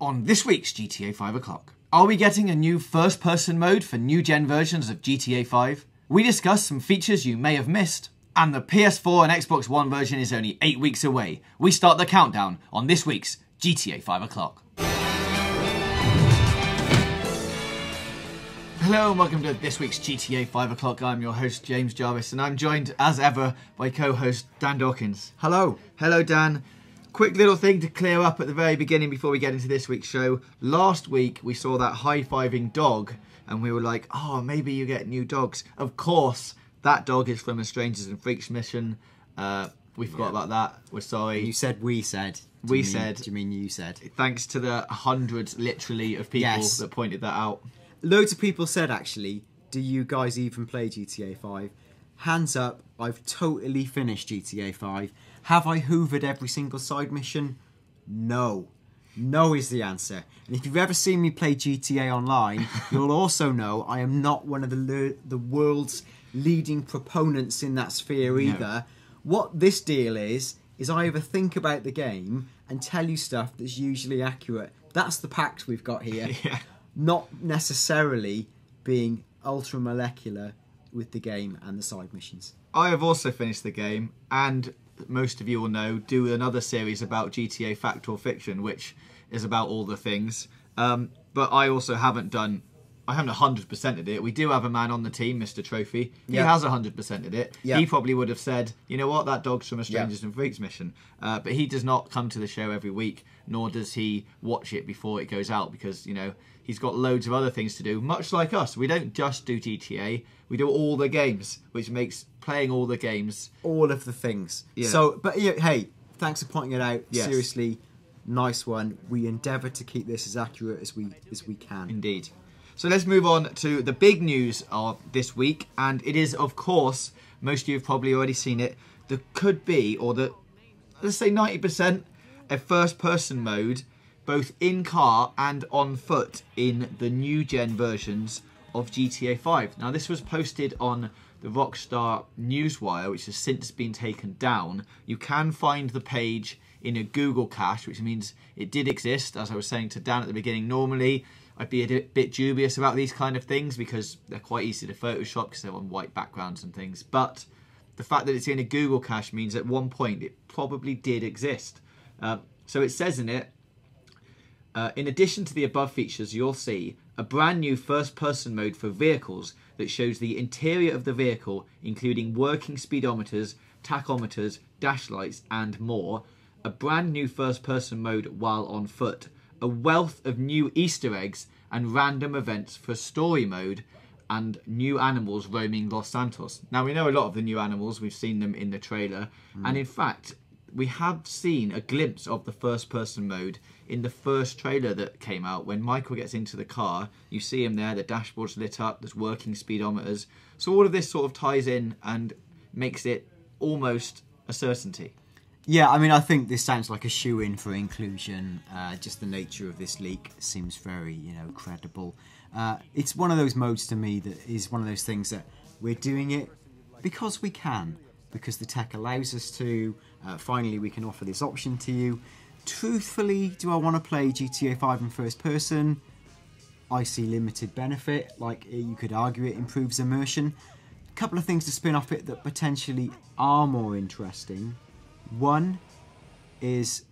On this week's GTA 5 o'clock, are we getting a new first-person mode for new-gen versions of GTA 5? We discuss some features you may have missed. And the PS4 and Xbox One version is only 8 weeks away. We start the countdown on this week's GTA 5 o'clock. Hello and welcome to this week's GTA 5 o'clock. I'm your host, James Jarvis, and I'm joined, as ever, by co-host Dan Dawkins. Hello. Hello, Dan. Quick little thing to clear up at the very beginning before we get into this week's show. Last week, we saw that high-fiving dog, and we were like, oh, maybe you get new dogs. Of course, that dog is from a Strangers and Freaks mission. We forgot about that. We're sorry. You said we said. We said. Do you mean you said? Thanks to the hundreds, literally, of people that pointed that out. Loads of people said, actually, do you guys even play GTA 5? Hands up, I've totally finished GTA 5. Have I hoovered every single side mission? No. No is the answer. And if you've ever seen me play GTA Online, you'll also know I am not one of the world's leading proponents in that sphere either. No. What this deal is I either think about the game and tell you stuff that's usually accurate. That's the pact we've got here. Yeah. Not necessarily being ultra molecular with the game and the side missions. I have also finished the game, and most of you will know, do another series about GTA Fact or Fiction, which is about all the things. But I also haven't 100%ed it. We do have a man on the team, Mr. Trophy. He has 100%ed it. Yep. He probably would have said, you know what, that dog's from a Strangers and Freaks mission. But he does not come to the show every week, nor does he watch it before it goes out, because, you know, he's got loads of other things to do, much like us. We don't just do GTA, we do all the games, which makes playing all the games... all of the things. Yeah. So, but yeah, hey, thanks for pointing it out. Yes. Seriously, nice one. We endeavour to keep this as accurate as we can. Indeed. So let's move on to the big news of this week, and it is, of course, most of you have probably already seen it, there could be, or let's say 90%, a first-person mode, both in-car and on foot, in the new-gen versions of GTA 5. Now, this was posted on the Rockstar Newswire, which has since been taken down. You can find the page in a Google cache, which means it did exist. As I was saying to Dan at the beginning, normally I'd be a bit dubious about these kind of things because they're quite easy to Photoshop because they're on white backgrounds and things. But the fact that it's in a Google cache means at one point it probably did exist. So it says in it, in addition to the above features, you'll see a brand new first-person mode for vehicles that shows the interior of the vehicle, including working speedometers, tachometers, dash lights, and more. A brand new first-person mode while on foot. A wealth of new Easter eggs and random events for story mode, and new animals roaming Los Santos. Now, we know a lot of the new animals. We've seen them in the trailer. And in fact, we have seen a glimpse of the first-person mode in the first trailer that came out. When Michael gets into the car, you see him there, the dashboard's lit up, there's working speedometers. So all of this sort of ties in and makes it almost a certainty. Yeah, I mean, I think this sounds like a shoe-in for inclusion. Just the nature of this leak seems very, credible. It's one of those modes to me that is one of those things that we're doing it because we can, because the tech allows us to. Finally, we can offer this option to you. Truthfully, do I want to play GTA 5 in first person? I see limited benefit. Like, you could argue it improves immersion. A couple of things to spin off it that potentially are more interesting. One is,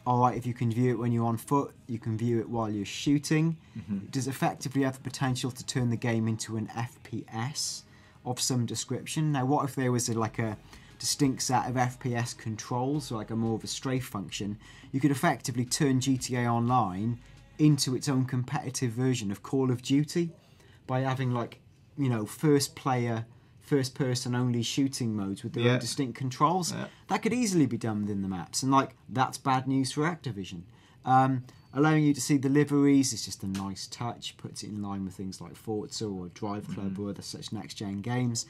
alright, if you can view it when you're on foot, you can view it while you're shooting. It does effectively have the potential to turn the game into an FPS of some description. Now, what if there was a distinct set of FPS controls, or like a more of a strafe function? You could effectively turn GTA Online into its own competitive version of Call of Duty by having first person only shooting modes with their own distinct controls. That could easily be done within the maps, and that's bad news for Activision. Allowing you to see the liveries is just a nice touch, puts it in line with things like Forza or Drive Club or other such next gen games.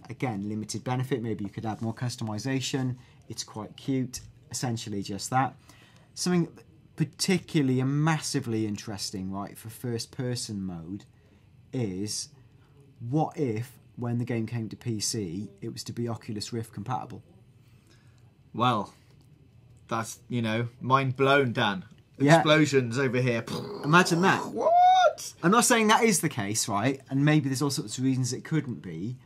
Again, limited benefit. Maybe you could add more customization. It's quite cute. Essentially just that. Something particularly and massively interesting, right, for first person mode is, what if when the game came to PC it was to be Oculus Rift compatible? Well, that's, mind blown, Dan. explosions over here. Imagine that. What? I'm not saying that is the case, right? And maybe there's all sorts of reasons it couldn't be,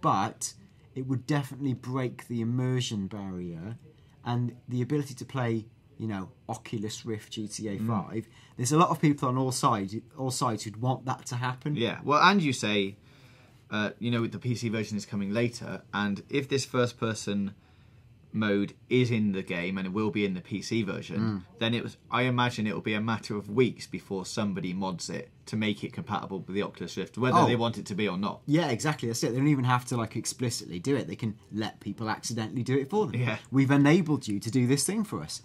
but it would definitely break the immersion barrier and the ability to play, you know, Oculus Rift GTA 5. There's a lot of people on all sides who'd want that to happen. Yeah. Well, and you say, you know, the PC version is coming later, and if this first-person mode is in the game and it will be in the PC version, then I imagine it will be a matter of weeks before somebody mods it to make it compatible with the Oculus Rift, whether they want it to be or not. Yeah, exactly. That's it. They don't even have to like explicitly do it. They can let people accidentally do it for them. Yeah. We've enabled you to do this thing for us.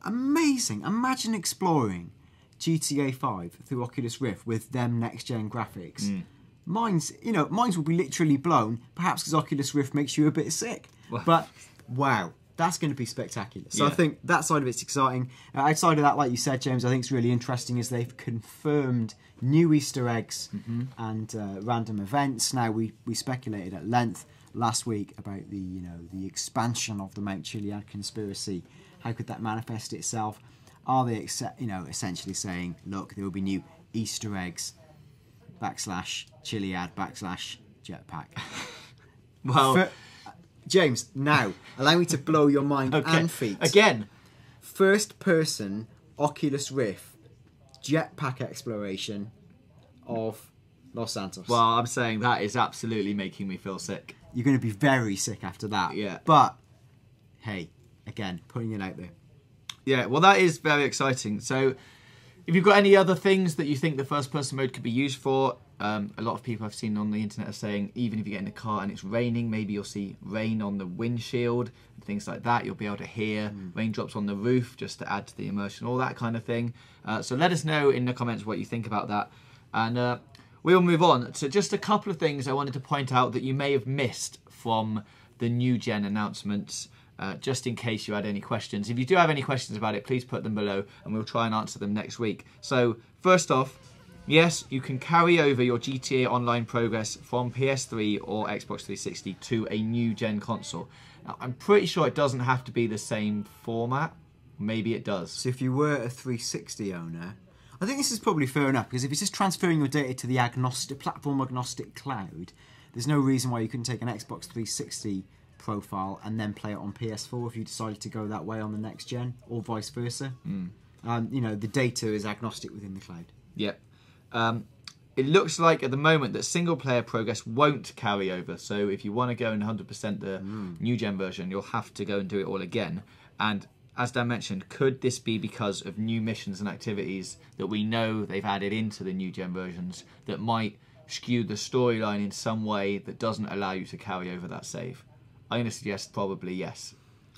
Amazing. Imagine exploring GTA 5 through Oculus Rift with them next-gen graphics. Minds will be literally blown, perhaps because Oculus Rift makes you a bit sick. But wow, that's going to be spectacular. So I think that side of it's exciting. Outside of that, like you said, James, I think it's really interesting is they've confirmed new Easter eggs and random events. Now we speculated at length last week about the expansion of the Mount Chiliad conspiracy. How could that manifest itself? Are they essentially saying, look, there will be new Easter eggs / Chiliad / jetpack? Well, James, now, allow me to blow your mind and feet. Again. First person Oculus Rift jetpack exploration of Los Santos. Well, I'm saying that is absolutely making me feel sick. You're going to be very sick after that. Yeah. But, hey, again, putting it out there. Yeah, well, that is very exciting. So, if you've got any other things that you think the first-person mode could be used for, a lot of people I've seen on the internet are saying even if you get in a car and it's raining, maybe you'll see rain on the windshield and things like that. You'll be able to hear raindrops on the roof just to add to the immersion, all that kind of thing. So let us know in the comments what you think about that. And we'll move on to just a couple of things I wanted to point out that you may have missed from the new gen announcements. Just in case you had any questions. If you do have any questions about it, please put them below and we'll try and answer them next week. So, first off, yes, you can carry over your GTA Online progress from PS3 or Xbox 360 to a new gen console. Now, I'm pretty sure it doesn't have to be the same format. Maybe it does. So if you were a 360 owner, I think this is probably fair enough, because if it's just transferring your data to the platform-agnostic cloud, there's no reason why you couldn't take an Xbox 360 profile and then play it on PS4 if you decided to go that way on the next gen, or vice versa. The data is agnostic within the cloud. Yep. It looks like at the moment that single player progress won't carry over, so if you want to go in 100% the new gen version, you'll have to go and do it all again. And as Dan mentioned, could this be because of new missions and activities that we know they've added into the new gen versions that might skew the storyline in some way that doesn't allow you to carry over that save? I'm going to suggest probably yes.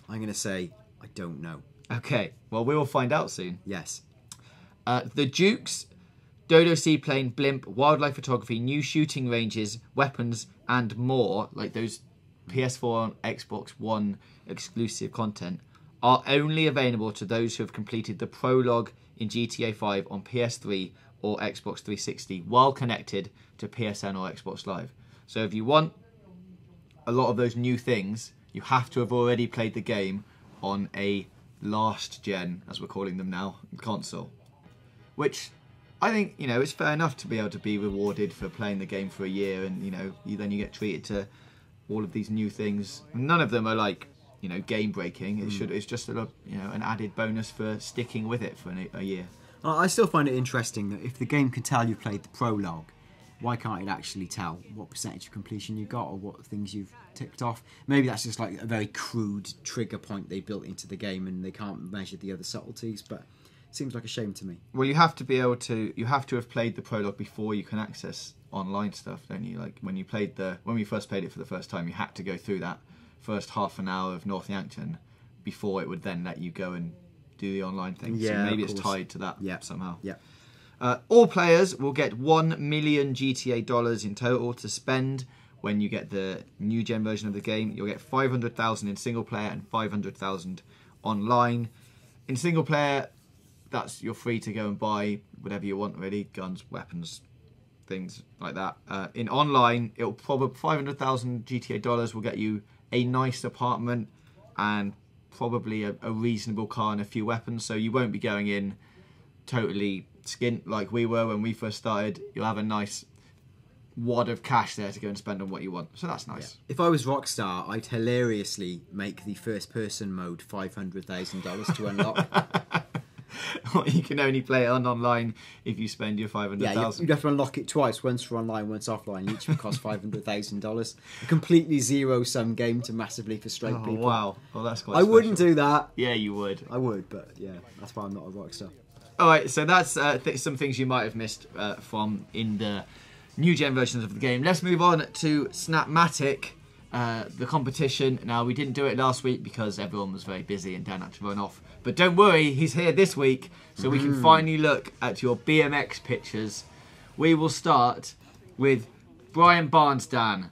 I'm going to say I don't know. Okay, well, we will find out soon. Yes. The Dukes, Dodo Seaplane, Blimp, Wildlife Photography, new shooting ranges, weapons, and more, like those PS4 and Xbox One exclusive content, are only available to those who have completed the prologue in GTA 5 on PS3 or Xbox 360 while connected to PSN or Xbox Live. So if you want a lot of those new things, you have to have already played the game on a last gen, as we're calling them now, console. Which I think, it's fair enough to be able to be rewarded for playing the game for a year, and then you get treated to all of these new things. None of them are like game breaking. It's just an added bonus for sticking with it for a year. I still find it interesting that if the game can tell you played the prologue, why can't it actually tell what percentage of completion you got or what things you've ticked off? Maybe that's just like a very crude trigger point they built into the game and they can't measure the other subtleties, but it seems like a shame to me. Well, you have to have played the prologue before you can access online stuff, don't you? Like when we first played it for the first time, you had to go through that first half an hour of North Yankton before it would then let you go and do the online thing. Yeah, so maybe it's tied to that somehow. Yeah. All players will get $1 million GTA dollars in total to spend when you get the new gen version of the game. You'll get 500,000 in single player and 500,000 online. In single player, you're free to go and buy whatever you want, really, guns, weapons, things like that. In online, it'll probably 500,000 GTA dollars will get you a nice apartment and probably a reasonable car and a few weapons, so you won't be going in totally skint like we were when we first started. You'll have a nice wad of cash there to go and spend on what you want, so that's nice. If I was Rockstar, I'd hilariously make the first person mode $500,000 to unlock. You can only play it on online if you spend your 500,000. You'd have to unlock it twice, once for online, once offline. Each would cost $500,000. A completely zero-sum game to massively frustrate people. Wow, well that's quite I special. wouldn't do that. Yeah, you would. I would, but yeah, that's why I'm not a Rockstar. Alright, so that's some things you might have missed from in the new gen versions of the game. Let's move on to Snapmatic, the competition. Now, we didn't do it last week because everyone was very busy and Dan had to run off. But don't worry, he's here this week, so we can finally look at your BMX pictures. We will start with Brian Barnes, Dan.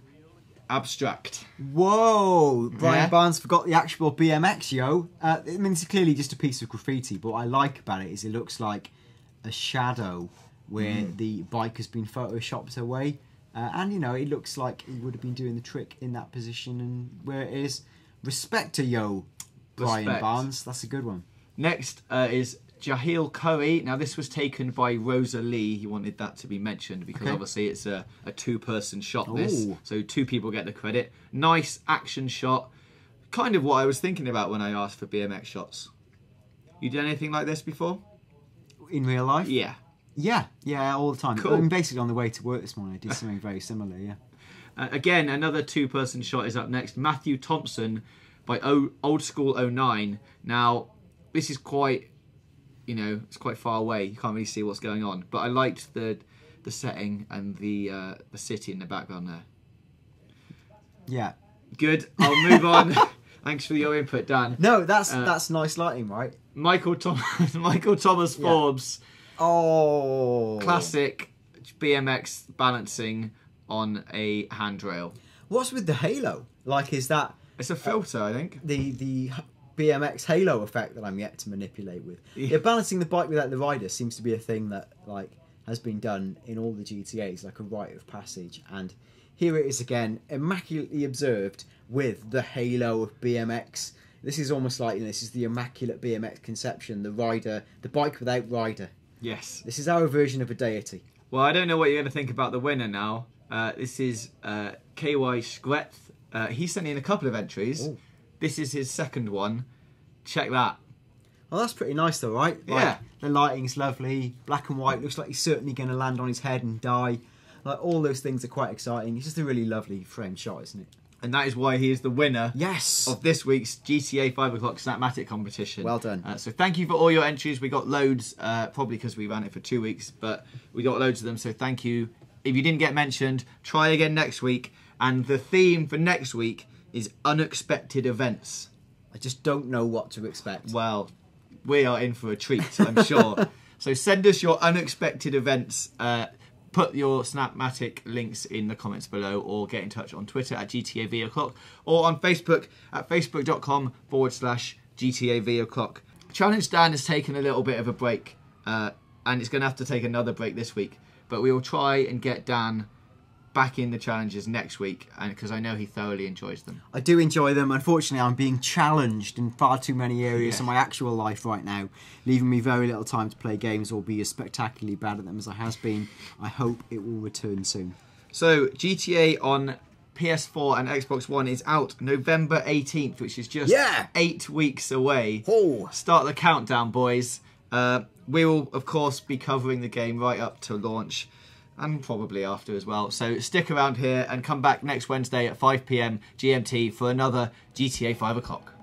Abstract. Whoa! Brian Barnes forgot the actual BMX, yo. I mean, it's clearly just a piece of graffiti, but what I like about it is it looks like a shadow where the bike has been photoshopped away. And, you know, it looks like he would have been doing the trick in that position and where it is. Respect to yo, Brian Barnes. That's a good one. Next is Jahil Curry. Now, this was taken by Rosa Lee. He wanted that to be mentioned because obviously it's a two-person shot, this. So two people get the credit. Nice action shot. Kind of what I was thinking about when I asked for BMX shots. You done anything like this before? In real life? Yeah. Yeah, all the time. Cool. I mean, basically on the way to work this morning, I did something very similar, yeah. Again, another two-person shot is up next. Matthew Thompson by Old School 09. Now, this is quite, you know, it's quite far away. You can't really see what's going on. But I liked the setting and the city in the background there. Yeah. Good. I'll move on. Thanks for your input, Dan. No, that's nice lighting, right? Michael Thomas Forbes. Oh. Classic BMX balancing on a handrail. What's with the halo? Like, is that... It's a filter, I think. The BMX halo effect that I'm yet to manipulate with. Yeah, balancing the bike without the rider seems to be a thing that, like, has been done in all the GTAs, like a rite of passage. And here it is again, immaculately observed with the halo of BMX. This is almost like, you know, this is the immaculate BMX conception, the rider, the bike without rider. Yes. This is our version of a deity. Well, I don't know what you're going to think about the winner now. This is KY Skreth. He sent in a couple of entries. Ooh. This is his second one. Check that. Well, that's pretty nice though, right? Like, yeah. The lighting's lovely. Black and white. Looks like he's certainly going to land on his head and die. Like, all those things are quite exciting. It's just a really lovely frame shot, isn't it? And that is why he is the winner yes. of this week's GTA 5 o'clock Snapmatic competition. Well done. So thank you for all your entries. We got loads, probably because we ran it for 2 weeks, but we got loads of them, so thank you. If you didn't get mentioned, try again next week. And the theme for next week is unexpected events. I just don't know what to expect. Well, we are in for a treat, I'm sure. So send us your unexpected events. Put your Snapmatic links in the comments below, or get in touch on Twitter at GTAV o'clock, or on Facebook at facebook.com/GTAV o'clock. Challenge Dan has taken a little bit of a break, and it's going to have to take another break this week. But we will try and get Dan back in the challenges next week, and because I know he thoroughly enjoys them. I do enjoy them. Unfortunately, I'm being challenged in far too many areas in my actual life right now, leaving me very little time to play games or be as spectacularly bad at them as I has been. I hope it will return soon. So, GTA on PS4 and Xbox One is out November 18th, which is just 8 weeks away. Oh. Start the countdown, boys. We will, of course, be covering the game right up to launch, and probably after as well. So stick around here and come back next Wednesday at 5 PM GMT for another GTA 5 o'clock.